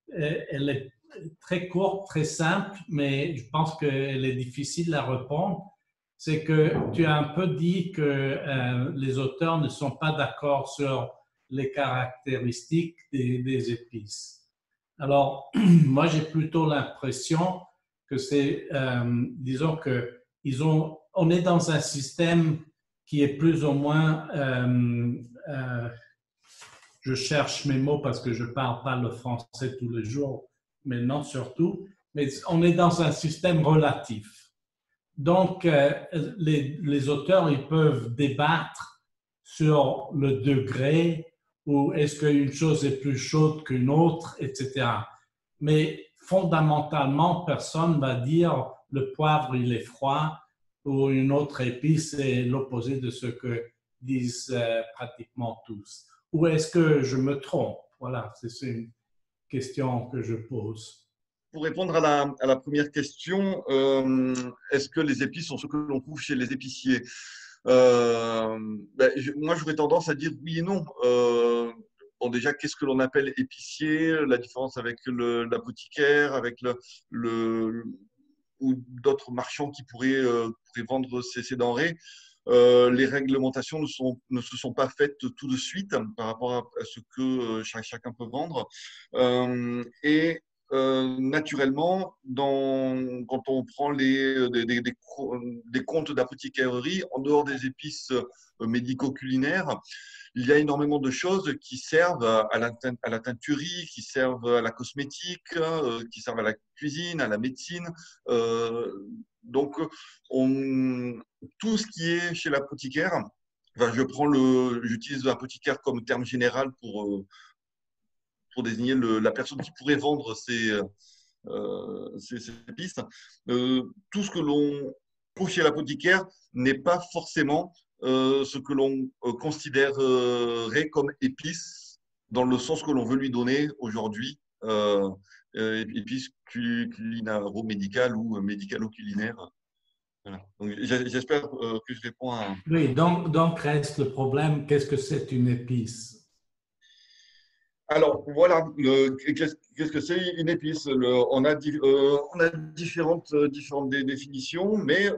Elle est très courte, très simple, mais je pense qu'elle est difficile à répondre. C'est que tu as un peu dit que les auteurs ne sont pas d'accord sur les caractéristiques des épices. Alors, moi, j'ai plutôt l'impression que c'est, disons que on est dans un système qui est plus ou moins, je cherche mes mots parce que je ne parle pas le français tous les jours, mais non surtout, mais on est dans un système relatif. Donc, les auteurs, ils peuvent débattre sur le degré ou est-ce qu'une chose est plus chaude qu'une autre, etc. Mais fondamentalement, personne va dire le poivre, il est froid ou une autre épice est l'opposé de ce que disent pratiquement tous. Ou est-ce que je me trompe? Voilà, c'est une question que je pose. Pour répondre à la première question, est-ce que les épices sont ce que l'on trouve chez les épiciers? Moi, j'aurais tendance à dire oui et non. Bon, déjà, qu'est-ce que l'on appelle épicier? La différence avec l'apothicaire, avec ou d'autres marchands qui pourraient vendre ces denrées. Les réglementations ne se sont pas faites tout de suite par rapport à ce que chacun peut vendre. Naturellement, quand on prend des comptes d'apothicaillerie, en dehors des épices médico-culinaires, il y a énormément de choses qui servent à la teinturerie, qui servent à la cosmétique, qui servent à la cuisine, à la médecine. Donc, tout ce qui est chez l'apothicaire, j'utilise l'apothicaire comme terme général pour désigner la personne qui pourrait vendre ces épices. Tout ce que l'on trouve chez l'apothicaire n'est pas forcément ce que l'on considérerait comme épices dans le sens que l'on veut lui donner aujourd'hui, épices culinaro-médicales ou médicalo-culinaires. Voilà. J'espère que je réponds à… Oui, donc reste le problème, qu'est-ce que c'est une épice? Alors, voilà, qu'est-ce que c'est une épice? On a différentes définitions, mais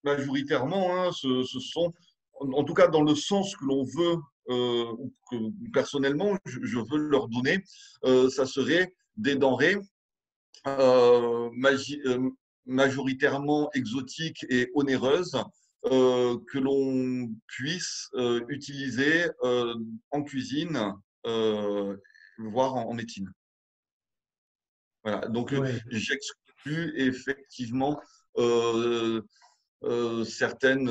majoritairement, hein, ce sont, en tout cas dans le sens que l'on veut, ou que personnellement, je veux leur donner, ça serait des denrées majoritairement exotiques et onéreuses que l'on puisse utiliser en cuisine, voire en médecine. Voilà. Donc, Oui. j'exclus effectivement certaines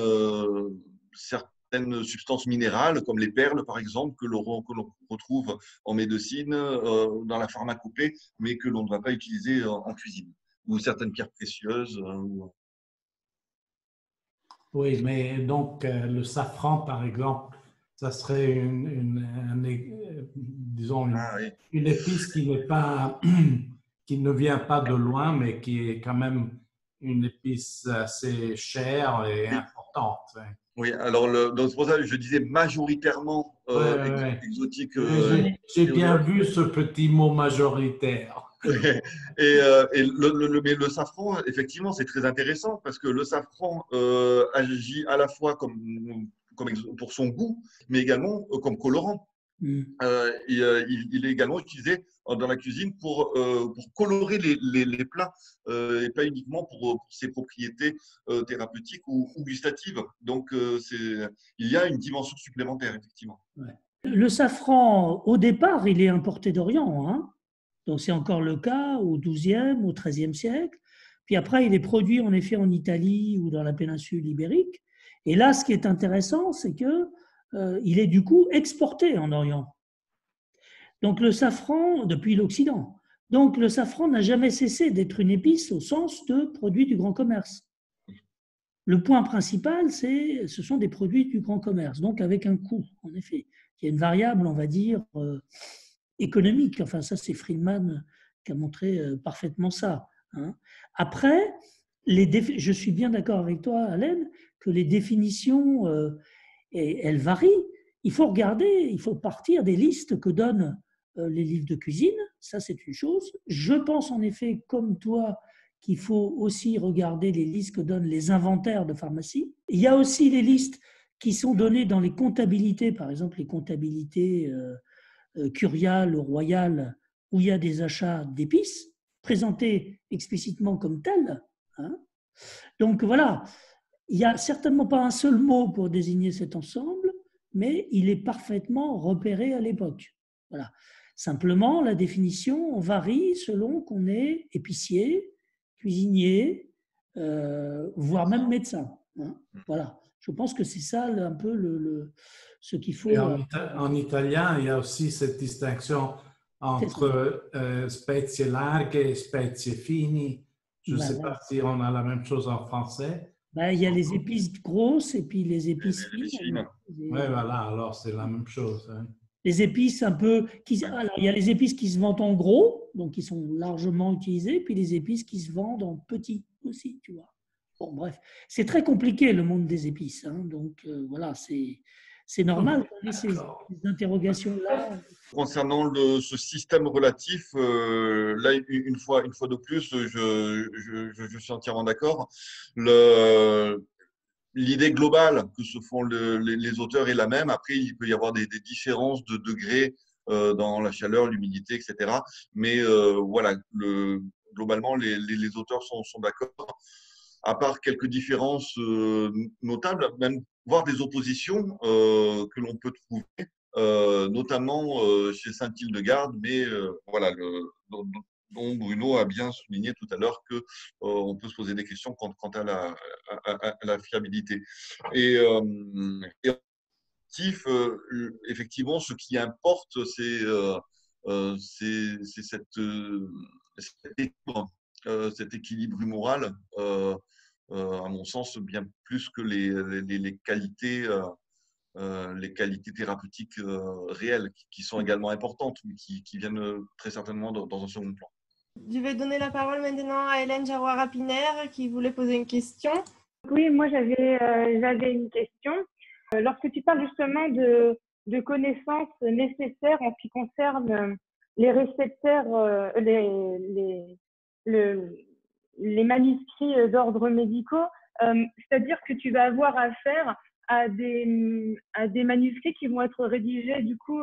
substances minérales, comme les perles, par exemple, que l'on retrouve en médecine, dans la pharmacopée, mais que l'on ne va pas utiliser en cuisine. Ou certaines pierres précieuses. Oui, mais donc le safran, par exemple, ça serait disons une épice qui n'est pas, qui ne vient pas de loin, mais qui est quand même une épice assez chère et importante. Oui, alors donc c'est pour ça que je disais majoritairement exotique. J'ai bien vu ce petit mot majoritaire. Mais le safran, effectivement, c'est très intéressant parce que le safran agit à la fois pour son goût, mais également comme colorant. Il est également utilisé dans la cuisine pour colorer les plats et pas uniquement pour ses propriétés thérapeutiques ou gustatives. Donc, il y a une dimension supplémentaire, effectivement. Ouais. Le safran, au départ, il est importé d'Orient, hein. Donc, c'est encore le cas au XIIe, au XIIIe siècle. Puis après, il est produit en effet en Italie ou dans la péninsule ibérique. Et là, ce qui est intéressant, c'est que il est du coup exporté en Orient. Donc le safran, depuis l'Occident. Donc le safran n'a jamais cessé d'être une épice au sens de produit du grand commerce. Le point principal, ce sont des produits du grand commerce, donc avec un coût, en effet. Il y a une variable, on va dire, économique. Enfin, ça, c'est Friedman qui a montré parfaitement ça. Hein. Après, je suis bien d'accord avec toi, Alain, que les définitions, elles varient. Il faut regarder, il faut partir des listes que donnent les livres de cuisine, ça c'est une chose. Je pense en effet, comme toi, qu'il faut aussi regarder les listes que donnent les inventaires de pharmacie. Il y a aussi les listes qui sont données dans les comptabilités, par exemple les comptabilités curiales, royales, où il y a des achats d'épices, présentés explicitement comme tels. Hein. Donc voilà, il n'y a certainement pas un seul mot pour désigner cet ensemble, mais il est parfaitement repéré à l'époque. Voilà. Simplement, la définition varie selon qu'on est épicier, cuisinier, voire même médecin. Hein. Voilà. Je pense que c'est ça un peu ce qu'il faut. Et en italien, il y a aussi cette distinction entre spezie larghe et spezie fini. Je ne sais Voilà. pas si on a la même chose en français. Ben, il y a les épices grosses et puis les épices Les épices fines. fines. Oui, voilà, alors c'est la même chose. Hein. Les épices un peu. Alors, il y a les épices qui se vendent en gros, donc qui sont largement utilisées, puis les épices qui se vendent en petits aussi, tu vois. Bon, bref, c'est très compliqué le monde des épices. Hein, donc voilà, c'est normal qu'on ait ces interrogations-là. Concernant ce système relatif, là, une fois de plus, je suis entièrement d'accord. L'idée globale que se font les auteurs est la même. Après, il peut y avoir des différences de degrés dans la chaleur, l'humidité, etc. Mais voilà, globalement, les auteurs sont d'accord. À part quelques différences notables, même voire des oppositions que l'on peut trouver, notamment chez Saint-Hildegarde, mais voilà, dont Bruno a bien souligné tout à l'heure que on peut se poser des questions quant à la fiabilité. Et effectivement, ce qui importe, c'est cet équilibre humoral, à mon sens, bien plus que les qualités thérapeutiques réelles, qui sont également importantes, mais qui viennent très certainement dans un second plan. Je vais donner la parole maintenant à Hélène Jarouard-Rapinaire qui voulait poser une question. Oui, moi j'avais une question. Lorsque tu parles justement de connaissances nécessaires en ce qui concerne les récepteurs, les manuscrits d'ordre médicaux, c'est-à-dire que tu vas avoir affaire à des manuscrits qui vont être rédigés du coup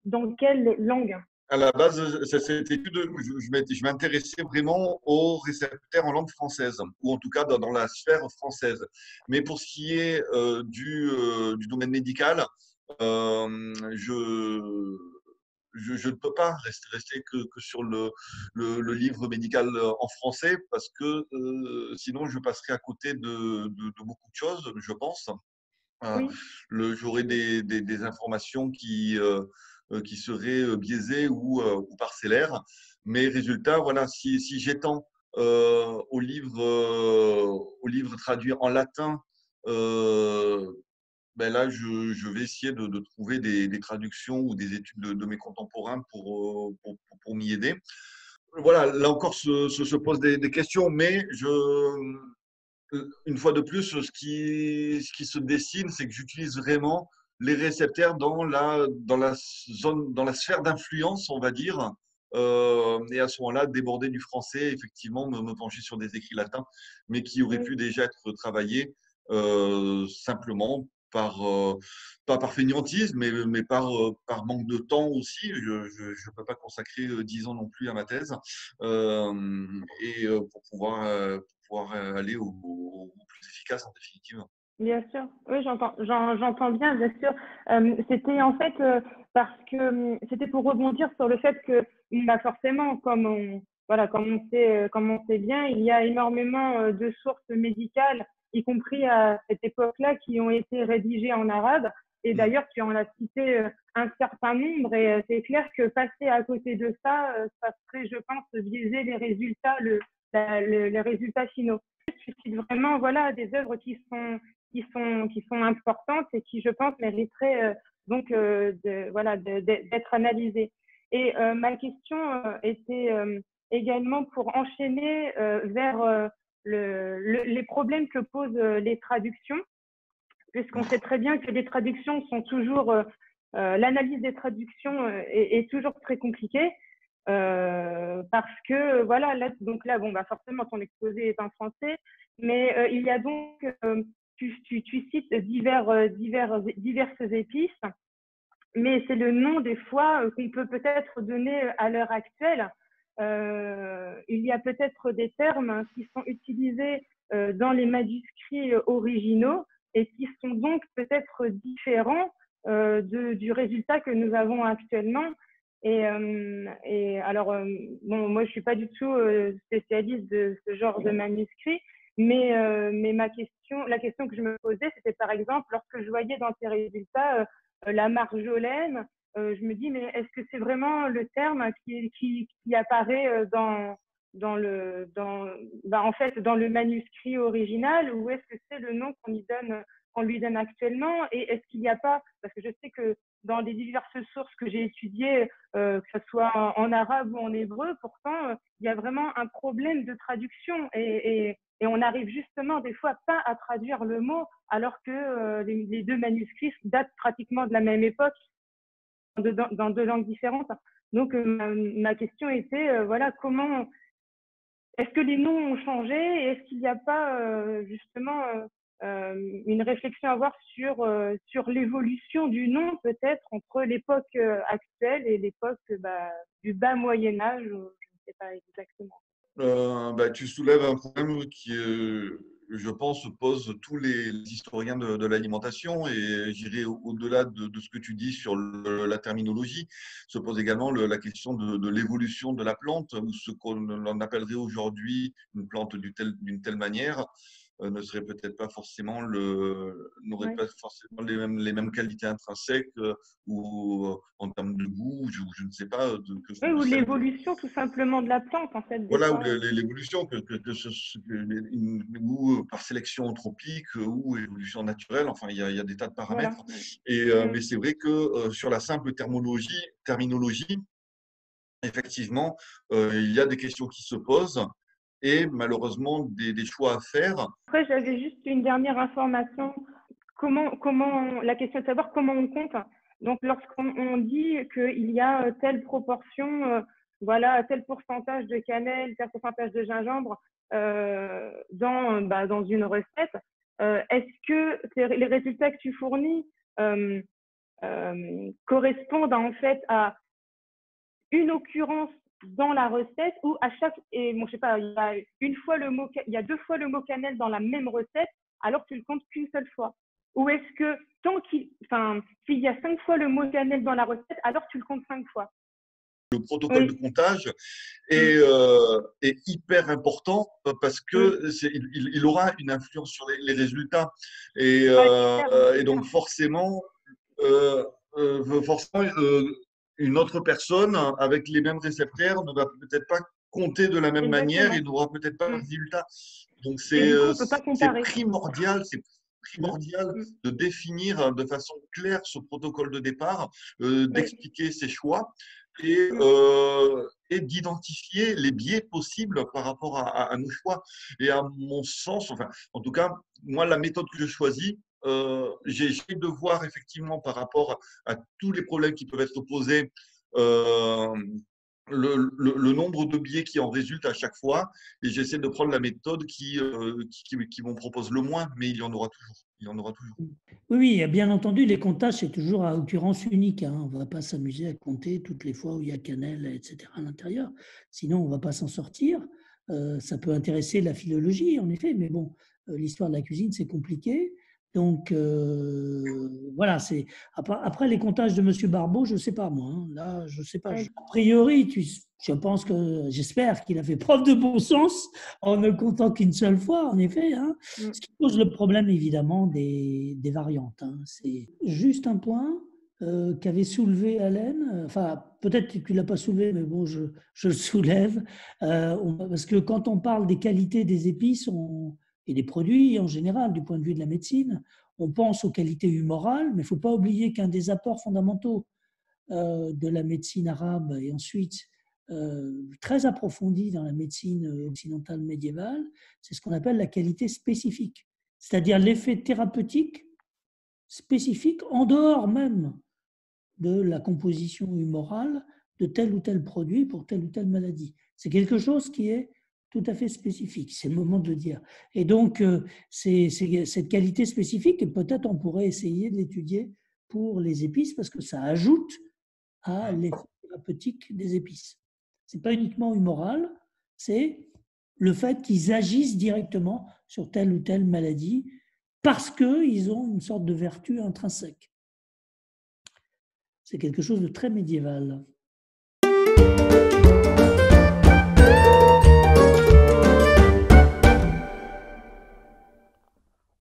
dans quelle langue? À la base, cette étude, je m'intéressais vraiment aux récepteurs en langue française, ou en tout cas dans la sphère française. Mais pour ce qui est du domaine médical, je ne peux pas rester que sur le livre médical en français, parce que sinon je passerai à côté de beaucoup de choses, je pense. Oui. J'aurai des informations qui seraient biaisées ou parcellaires. Mais résultat, voilà, si j'étends au livre traduit en latin, ben là, je vais essayer de trouver des traductions ou des études de mes contemporains pour m'y aider. Voilà, là encore se posent des questions, mais une fois de plus, ce qui se dessine, c'est que j'utilise vraiment les récepteurs dans la sphère d'influence, on va dire, et à ce moment-là, déborder du français, effectivement, me pencher sur des écrits latins, mais qui auraient pu déjà être travaillés simplement pas par fainéantisme, mais par manque de temps aussi. Je ne peux pas consacrer 10 ans non plus à ma thèse, et pour pouvoir aller au plus efficace en définitive. Bien sûr, oui, j'entends bien sûr. C'était en fait parce que c'était pour rebondir sur le fait que, bah forcément, comme on sait bien, il y a énormément de sources médicales, y compris à cette époque-là, qui ont été rédigées en arabe. Et d'ailleurs, tu en as cité un certain nombre, et c'est clair que passer à côté de ça, ça serait, je pense, biaiser les résultats, les résultats finaux. Je cite vraiment, voilà, des œuvres qui sont importantes et qui, je pense, mériteraient d'être analysées. Et ma question était également pour enchaîner vers les problèmes que posent les traductions, puisqu'on sait très bien que les traductions sont toujours, l'analyse des traductions est toujours très compliquée. Parce que voilà, donc là, bon, bah forcément ton exposé est en français, mais il y a donc tu cites diverses épices, mais c'est le nom des fois qu'on peut peut-être donner à l'heure actuelle. Il y a peut-être des termes qui sont utilisés dans les manuscrits originaux et qui sont donc peut-être différents du résultat que nous avons actuellement. Et alors, bon, moi, je suis pas du tout spécialiste de ce genre de manuscrit, mais la question que je me posais, c'était par exemple, lorsque je voyais dans tes résultats la marjolaine je me dis, mais est-ce que c'est vraiment le terme qui apparaît dans en fait, dans le manuscrit original, ou est-ce que c'est le nom qu'on lui donne actuellement? Et est-ce qu'il n'y a pas, parce que je sais que dans les diverses sources que j'ai étudiées, que ce soit en arabe ou en hébreu, pourtant, il y a vraiment un problème de traduction et on n'arrive justement des fois pas à traduire le mot, alors que les deux manuscrits datent pratiquement de la même époque, dans deux langues différentes. Donc, ma question était, voilà, est-ce que les noms ont changé et est-ce qu'il n'y a pas justement une réflexion à avoir sur l'évolution du nom peut-être entre l'époque actuelle et l'époque du bas Moyen-Âge, je ne sais pas exactement. Tu soulèves un problème qui, je pense, pose tous les historiens de l'alimentation, et j'irai au-delà de ce que tu dis sur la terminologie. Se pose également la question de l'évolution de la plante, ou ce qu'on appellerait aujourd'hui une plante d'une telle manière ne serait peut-être pas forcément n'aurait pas forcément les mêmes qualités intrinsèques ou en termes de goût, je ne sais pas. Ou l'évolution tout simplement de la plante, en fait. Voilà, ou l'évolution, ou par sélection anthropique, ou évolution naturelle, enfin, il y a des tas de paramètres. Voilà. Mais c'est vrai que sur la simple terminologie, effectivement, il y a des questions qui se posent et malheureusement des choix à faire. Après, j'avais juste une dernière information. La question est de savoir comment on compte. Donc, lorsqu'on dit qu'il y a telle proportion, voilà, tel pourcentage de cannelle, tel pourcentage de gingembre dans une recette, est-ce que les résultats que tu fournis correspondent en fait à une occurrence dans la recette, ou à chaque, et bon, je sais pas, il y a deux fois le mot cannelle dans la même recette, alors tu le comptes qu'une seule fois? Ou est-ce que s'il y a 5 fois le mot cannelle dans la recette, alors tu le comptes 5 fois? Le protocole de comptage est hyper important parce que il aura une influence sur les résultats. Et donc forcément, une autre personne avec les mêmes récepteurs ne va peut-être pas compter de la même manière et n'aura peut-être pas le résultat. Donc c'est primordial, de définir de façon claire ce protocole de départ, d'expliquer ses choix et d'identifier les biais possibles par rapport à nos choix. Et à mon sens, enfin, en tout cas, moi, la méthode que je choisis, j'essaie de voir effectivement par rapport à tous les problèmes qui peuvent être posés, le nombre de biais qui en résulte à chaque fois, et j'essaie de prendre la méthode qui m'en propose le moins, mais il y en aura toujours. Il y en aura toujours. Oui, bien entendu, les comptages, c'est toujours à occurrence unique. On ne va pas s'amuser à compter toutes les fois où il y a cannelle, etc. à l'intérieur. Sinon, on ne va pas s'en sortir. Ça peut intéresser la philologie, en effet, mais bon, l'histoire de la cuisine, c'est compliqué. Donc, voilà, c'est après les comptages de M. Barbeau, je ne sais pas moi. Là, je ne sais pas. A priori, j'espère qu'il a fait preuve de bon sens en ne comptant qu'une seule fois, en effet. Ce qui pose le problème, évidemment, des variantes. C'est juste un point qu'avait soulevé Alain. Enfin, peut-être que tu ne l'as pas soulevé, mais bon, je le soulève. Parce que quand on parle des qualités des épices, et des produits en général, du point de vue de la médecine, on pense aux qualités humorales, mais il ne faut pas oublier qu'un des apports fondamentaux de la médecine arabe et ensuite très approfondi dans la médecine occidentale médiévale, c'est ce qu'on appelle la qualité spécifique, c'est-à-dire l'effet thérapeutique spécifique en dehors même de la composition humorale de tel ou tel produit pour telle ou telle maladie. C'est quelque chose qui est tout à fait spécifique, c'est le moment de le dire. Et donc, c'est cette qualité spécifique, et peut-être on pourrait essayer de l'étudier pour les épices, parce que ça ajoute à l'effet thérapeutique des épices. Ce n'est pas uniquement humoral, c'est le fait qu'ils agissent directement sur telle ou telle maladie, parce qu'ils ont une sorte de vertu intrinsèque. C'est quelque chose de très médiéval.